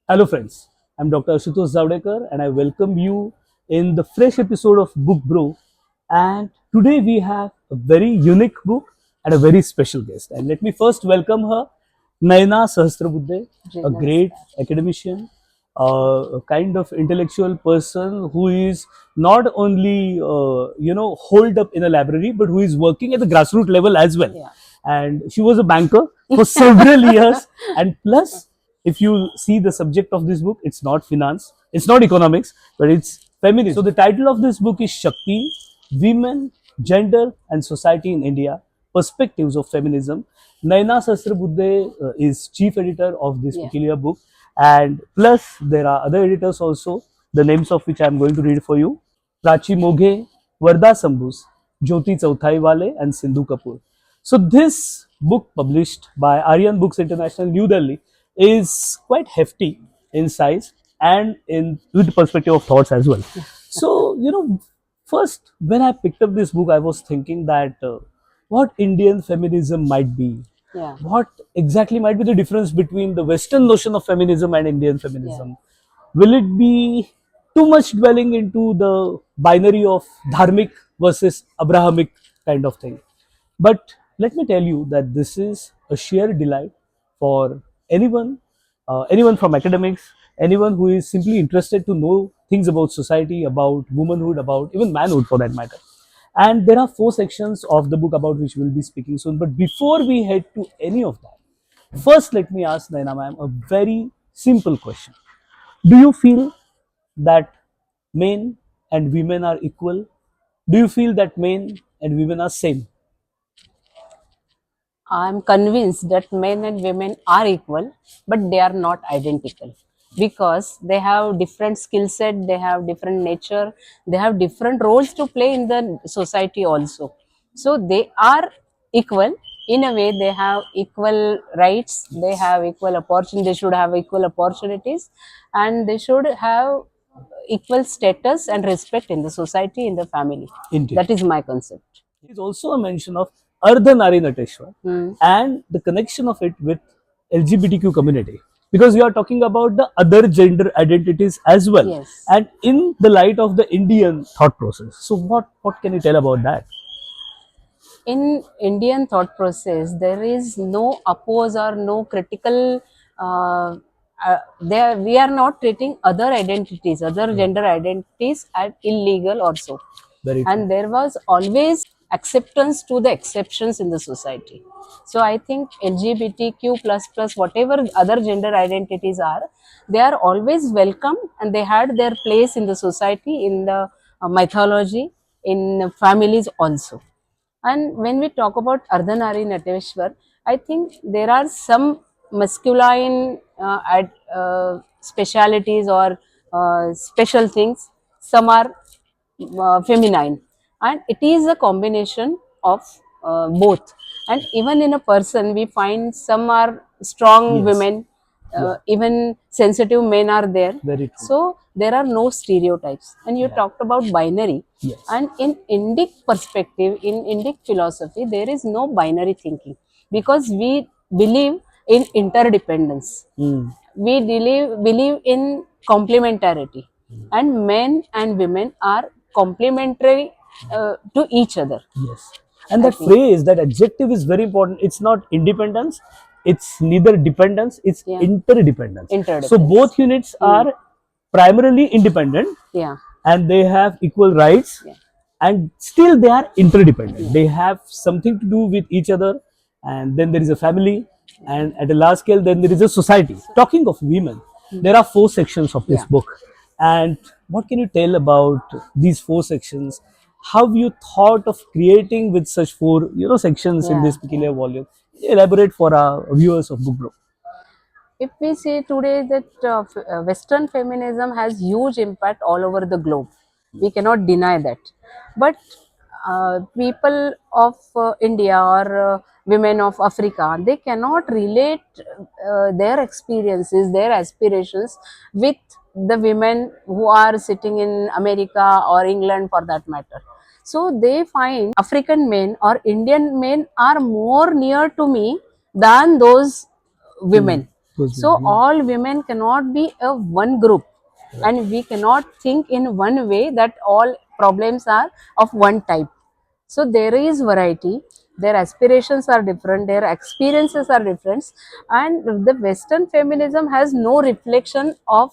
Hello friends, I'm Dr. Ashutosh Javadekar and I welcome you in the fresh episode of Book Bro. And today we have a very unique book and a very special guest. And let me first welcome her, Nayana Sahasrabuddhe, a great academician, a kind of intellectual person who is not only holed up in a library but who is working at the grassroots level as well. Yeah. And she was a banker for several years, and plus if you see the subject of this book, it's not finance, it's not economics, but it's feminism. So the title of this book is Shakti: Women, Gender and Society in India, Perspectives of Feminism. Nayana Sahasrabuddhe is chief editor of this peculiar book, and plus there are other editors also, the names of which I am going to read for you: Prachi Moghe, Varda Sambus, Jyoti Chauthaiwale and Sindhu Kapoor. So this book, published by Aryan Books International, New Delhi, is quite hefty in size and in with the perspective of thoughts as well. So first when I picked up this book, I was thinking that what Indian feminism might be. Yeah. What exactly might be the difference between the Western notion of feminism and Indian feminism? Will it be too much dwelling into the binary of dharmic versus Abrahamic kind of thing? But let me tell you that this is a sheer delight for anyone, anyone from academics, anyone who is simply interested to know things about society, about womanhood, about even manhood for that matter. And there are 4 sections of the book about which we'll be speaking soon. But before we head to any of that, first let me ask Naina ma'am a very simple question. Do you feel that men and women are equal? Do you feel that men and women are same? I'm convinced that men and women are equal, but they are not identical because they have different skill set, they have different nature, they have different roles to play in the society also. So they are equal in a way. They have equal rights, they have equal opportunity. They should have equal opportunities, and they should have equal status and respect in the society, in the family. Indeed. That is my concept. There is also a mention of Ardhanari Nateshwar Hmm. and the connection of it with LGBTQ community, because we are talking about the other gender identities as well, Yes. and in the light of the Indian thought process. So what can you tell about that? In Indian thought process, there is no oppose or no critical. There we are not treating other identities, other gender identities as illegal also, Very true. and there was always acceptance to the exceptions in the society. So I think LGBTQ plus whatever other gender identities are, they are always welcome and they had their place in the society, in the mythology, in families also. And when we talk about Ardhanari Nateshwar, I think there are some masculine specialities or special things. Some are feminine, and it is a combination of both. And even in a person, we find some are strong Yes. women, even sensitive men are there. Very true. So there are no stereotypes. And you talked about binary. Yes. And in Indic perspective, in Indic philosophy, there is no binary thinking because we believe in interdependence. We believe in complementarity, and men and women are complementary to each other. Yes. And that phrase, that adjective is very important. It's not independence, it's neither dependence, it's interdependence. So both units are primarily independent, Yeah. and they have equal rights, and still they are interdependent. They have something to do with each other, and then there is a family, and at a large scale, then there is a society. Talking of women, there are 4 sections of this book. And what can you tell about these 4 sections? How you thought of creating with such 4 sections in this particular volume? Elaborate for our viewers of Book Bro. If we see today that Western feminism has huge impact all over the globe, we cannot deny that. But people of India or women of Africa, they cannot relate their experiences, their aspirations with the women who are sitting in America or England for that matter. So they find African men or Indian men are more near to me than those women. So all women cannot be a one group, and we cannot think in one way that all problems are of one type. So there is variety, their aspirations are different, their experiences are different, and the Western feminism has no reflection of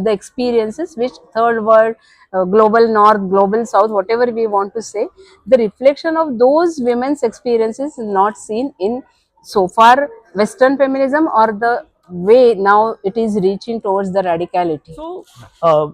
the experiences which third world, global north, global south, whatever we want to say, the reflection of those women's experiences is not seen in so far Western feminism, or the way now it is reaching towards the radicality. So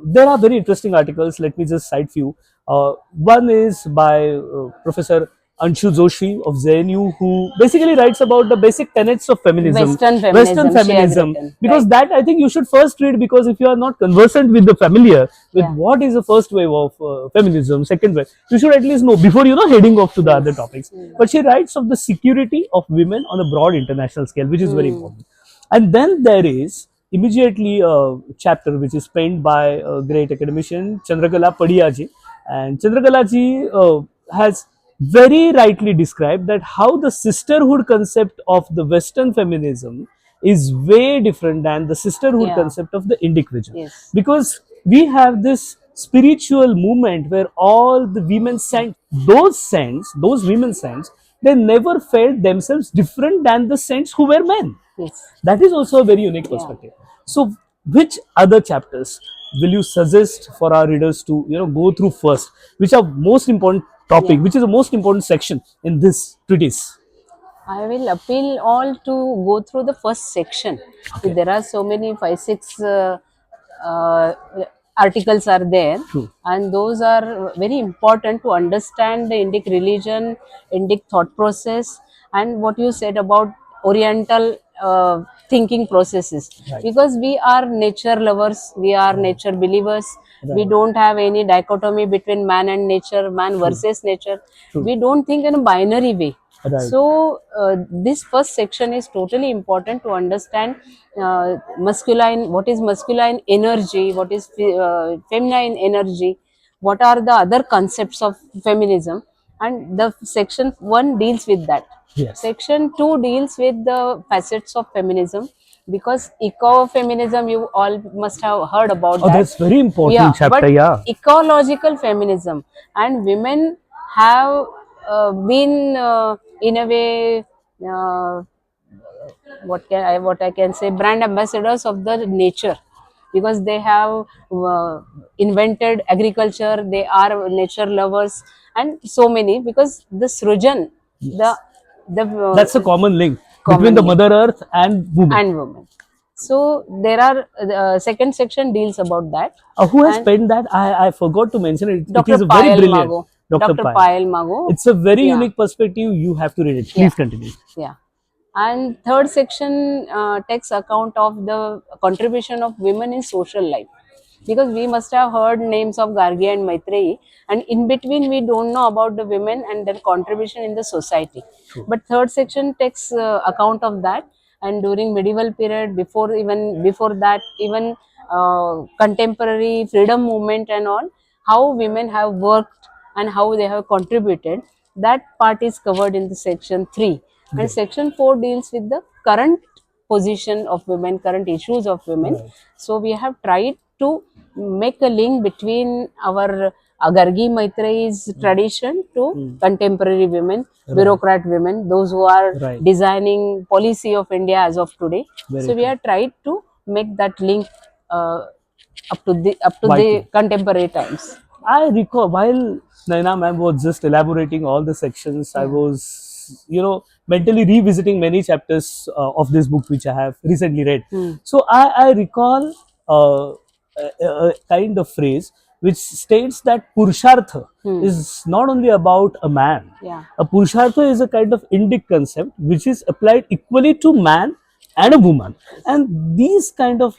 there are very interesting articles. Let me just cite few. One is by Professor Anshu Joshi of JNU, who basically writes about the basic tenets of feminism, Western Western feminism, she has feminism. written, Because right? that I think you should first read, because if you are not conversant with the familiar with Yeah. what is the first wave of feminism, second wave, you should at least know before heading off to the other topics. But she writes of the security of women on a broad international scale, which is very important. And then there is immediately a chapter which is penned by a great academician, Chandrakala Padiyaji. And Chandrakalaji has very rightly described that how the sisterhood concept of the Western feminism is way different than the sisterhood Yeah. concept of the individual. Yes. Because we have this spiritual movement where all the women saints, those women saints, they never felt themselves different than the saints who were men. Yes. That is also a very unique Yeah. perspective. So, which other chapters will you suggest for our readers to go through first? Which are most important topic? Yeah. Which is the most important section in this treatise? I will appeal all to go through the first section. Okay. There are so many 5, 6 uh, articles are there, True. and those are very important to understand the Indic religion, Indic thought process, and what you said about Oriental thinking processes. Right. Because we are nature lovers, we are nature believers. We don't have any dichotomy between man and nature, man versus nature. True. We don't think in a binary way. Right. So this first section is totally important to understand masculine, what is masculine energy, what is feminine energy, what are the other concepts of feminism, and the section 1 deals with that. Yes. Section 2 deals with the facets of feminism, because eco-feminism you all must have heard about Oh, that. that's very important Yeah, chapter. but Yeah. ecological feminism, and women have been in a way, what I can say, brand ambassadors of the nature, because they have invented agriculture, they are nature lovers, and so many, because the srujan, the That's a common link between common the link Mother Earth and women. and women. So there are second section deals about that. Who has And penned that? I forgot to mention it. It Dr. is a very Payal brilliant. Mago. Dr. Dr. Payal. Payal Mago. It's a very Yeah. unique perspective. You have to read it. Yeah. Please continue. Yeah. And third section takes account of the contribution of women in social life, because we must have heard names of Gargi and Maitreyi, and in between we don't know about the women and their contribution in the society. True. But third section takes account of that, and during medieval period, before that, even contemporary freedom movement and all, how women have worked and how they have contributed, that part is covered in the section 3. And section 4 deals with the current position of women, current issues of women. Right. So we have tried to make a link between our Gargi Maitreyi's tradition to contemporary women, bureaucrat women, those who are Right. designing policy of India as of today. Very So we have tried to make that link up to the Vital. contemporary times. I recall while Nayana ma'am was just elaborating all the sections, I was, mentally revisiting many chapters of this book which I have recently read. So I recall a kind of phrase which states that Purushartha is not only about a man. Yeah. A Purushartha is a kind of Indic concept which is applied equally to man and a woman, and these kind of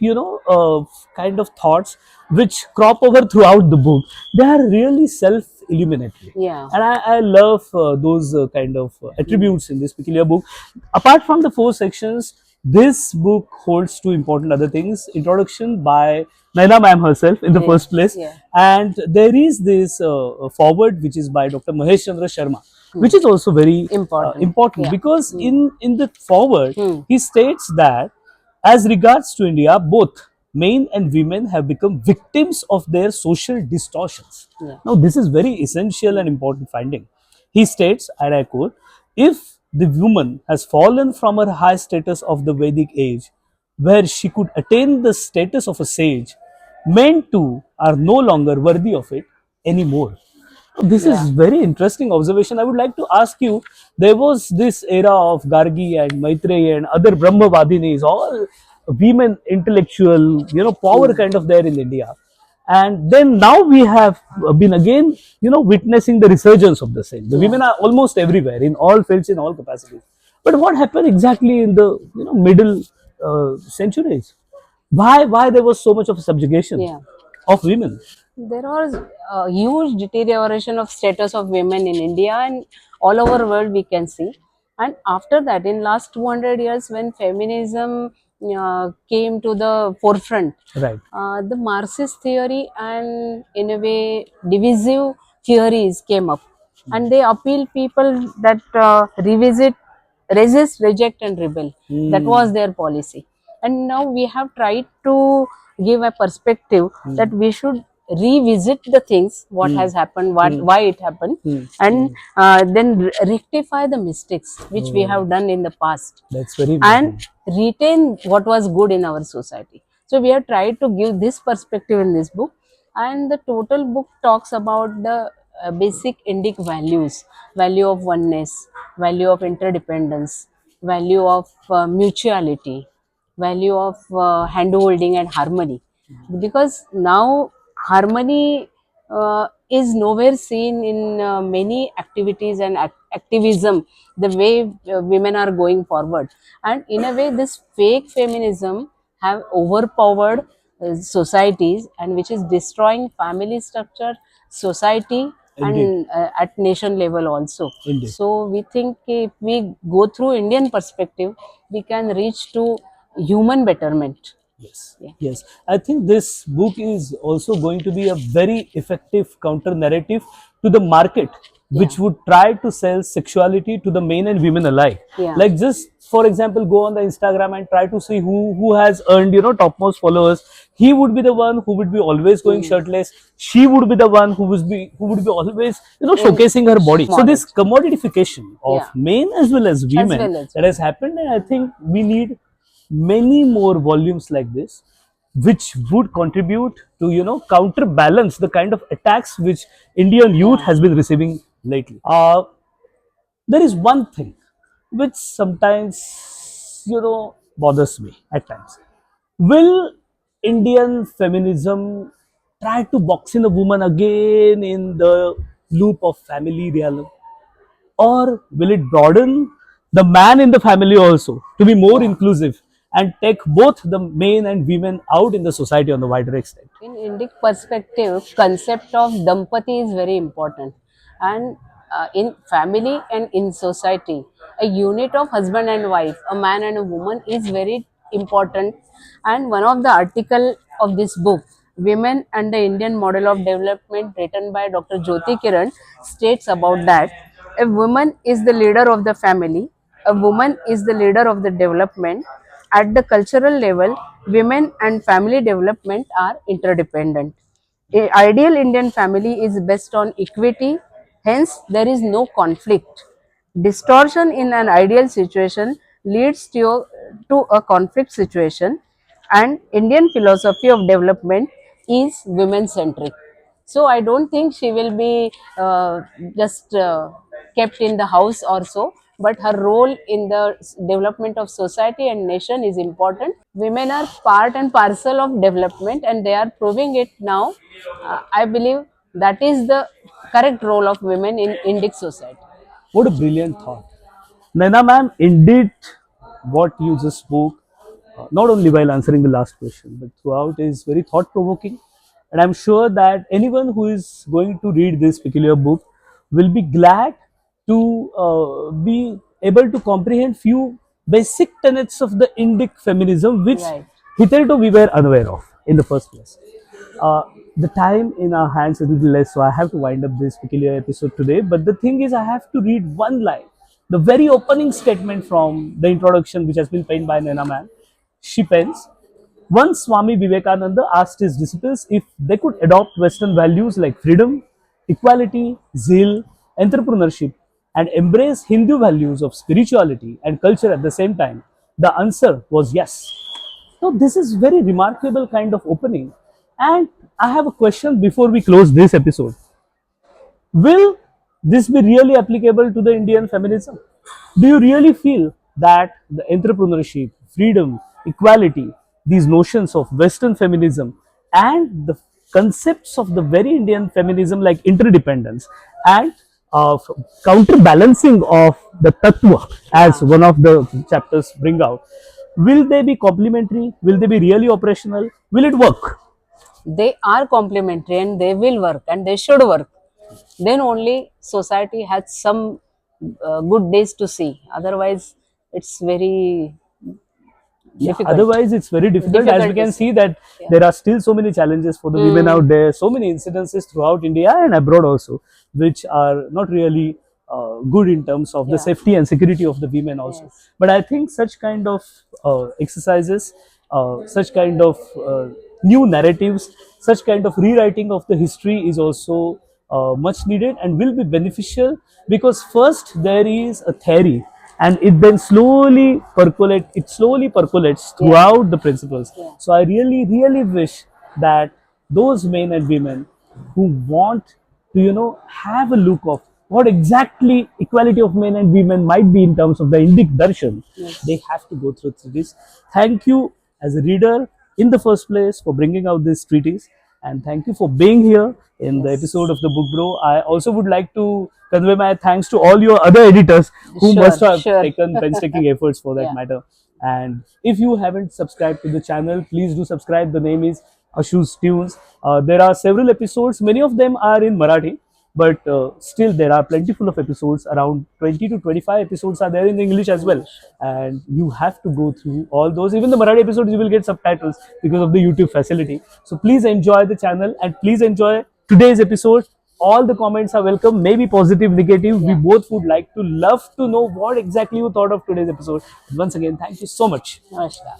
thoughts which crop over throughout the book, they are really self-illuminatory. Yeah. And I love those kind of attributes in this peculiar book. Apart from the 4 sections, this book holds 2 important other things: introduction by Naina ma'am herself in the first place, Yeah. and there is this forward which is by Dr. Mahesh Chandra Sharma, which is also very Important. important Yeah. because in the forward he states that As regards to India, both men and women have become victims of their social distortions. Yeah. Now, this is very essential and important finding. He states, and I quote, if the woman has fallen from her high status of the Vedic age, where she could attain the status of a sage, men too are no longer worthy of it anymore. This Yeah. is very interesting observation. I would like to ask you, there was this era of Gargi and Maitreya and other Brahmavadinis, all women intellectual, power Hmm. kind of there in India. And then now we have been again, witnessing the resurgence of the same. The Yeah. women are almost everywhere, in all fields, in all capacities. But what happened exactly in the middle centuries? Why there was so much of subjugation Yeah. of women? There was a huge deterioration of status of women in India and all over world we can see. And after that, in last 200 years, when feminism came to the forefront, Right. the Marxist theory and in a way divisive theories came up, and they appeal people that resist, reject, and rebel. That was Hmm. their policy. And now we have tried to give a perspective that we should revisit the things, what Hmm. has happened, what Hmm. why it happened, Hmm. and Hmm. then rectify the mistakes which we Oh, have done in the past, that's very and important. retain what was good in our society. So we have tried to give this perspective in this book, and the total book talks about the basic Indic values: value of oneness, value of interdependence, value of mutuality, value of handholding and harmony. Because now harmony is nowhere seen in many activities and activism, the way women are going forward. And in a way, this fake feminism have overpowered societies, and which is destroying family structure, society, Indeed. and at nation level also. Indeed. So we think if we go through Indian perspective, we can reach to human betterment. Yes. Yeah. Yes. I think this book is also going to be a very effective counter narrative to the market, Yeah. which would try to sell sexuality to the men and women alike. Yeah. Like, just for example, go on the Instagram and try to see who has earned, topmost followers. He would be the one who would be always going Hmm. shirtless. She would be the one who would be always, In showcasing her body. So this modest. commodification of Yeah. men as well as As women well as that has happened, and I think we need many more volumes like this, which would contribute to counterbalance the kind of attacks which Indian youth yeah. has been receiving lately. There is one thing which sometimes bothers me at times. Will Indian feminism try to box in a woman again in the loop of family realm? Or will it broaden the man in the family also to be more Yeah. inclusive and take both the men and women out in the society on the wider extent? In Indic perspective, concept of dampati is very important, and in family and in society, a unit of husband and wife, a man and a woman, is very important. And one of the article of this book, Women and the Indian Model of Development, written by Dr. Jyoti Kiran, states about that a woman is the leader of the family, a woman is the leader of the development. At the cultural level, women and family development are interdependent. A ideal Indian family is based on equity, hence there is no conflict. Distortion in an ideal situation leads to a conflict situation, and Indian philosophy of development is women centric. So I don't think she will be just kept in the house or so, but her role in the development of society and nation is important. Women are part and parcel of development, and they are proving it now. I believe that is the correct role of women in Indic society. What a brilliant thought. Naina ma'am, indeed, what you just spoke, not only while answering the last question, but throughout, is very thought provoking. And I'm sure that anyone who is going to read this peculiar book will be glad to be able to comprehend few basic tenets of the Indic feminism, which Right. hitherto we were unaware of in the first place. Uh, the time in our hands is a little less, so I have to wind up this peculiar episode today. But the thing is, I have to read one line, the very opening statement from the introduction, which has been penned by Nena Man. she pens, once Swami Vivekananda asked his disciples if they could adopt Western values like freedom, equality, zeal, entrepreneurship, and embrace Hindu values of spirituality and culture at the same time. The answer was yes. So this is very remarkable kind of opening. And I have a question before we close this episode. Will this be really applicable to the Indian feminism? Do you really feel that the entrepreneurship, freedom, equality, these notions of Western feminism and the concepts of the very Indian feminism like interdependence and of counterbalancing of the tattva as Yeah. one of the chapters bring out, will they be complementary? Will they be really operational? Will it work? They are complementary and they will work and they should work. Then only society has some good days to see. Otherwise, it's very Yeah, difficult. otherwise it's very difficult, as we Difficult to can see. see that Yeah. there are still so many challenges for the women out there, so many incidences throughout India and abroad also, which are not really good in terms of the Yeah. safety and security of the women also. Yes. But I think such kind of exercises, such kind of new narratives, such kind of rewriting of the history is also much needed and will be beneficial, because first there is a theory and it then slowly percolates Yeah. throughout the principles. Yeah. So I really wish that those men and women who want to have a look of what exactly equality of men and women might be in terms of the Indic darshan, Yes. they have to go through this. Thank you as a reader in the first place for bringing out this treatise, and thank you for being here in the episode Yes. of the Book Bro. I also would like to convey my thanks to all your other editors who must Sure. have Sure. taken painstaking efforts for that Yeah. matter. And if you haven't subscribed to the channel, please do subscribe. The name is Ashu's Tunes. There are several episodes. Many of them are in Marathi, but still there are plentiful of episodes. Around 20 to 25 episodes are there in English as well, and you have to go through all those. Even the Marathi episodes you will get subtitles because of the YouTube facility. So please enjoy the channel and please enjoy today's episode. All the comments are welcome, maybe positive, negative. We Yeah. both would like to love to know what exactly you thought of today's episode. Once again, thank you so much. Namaskar.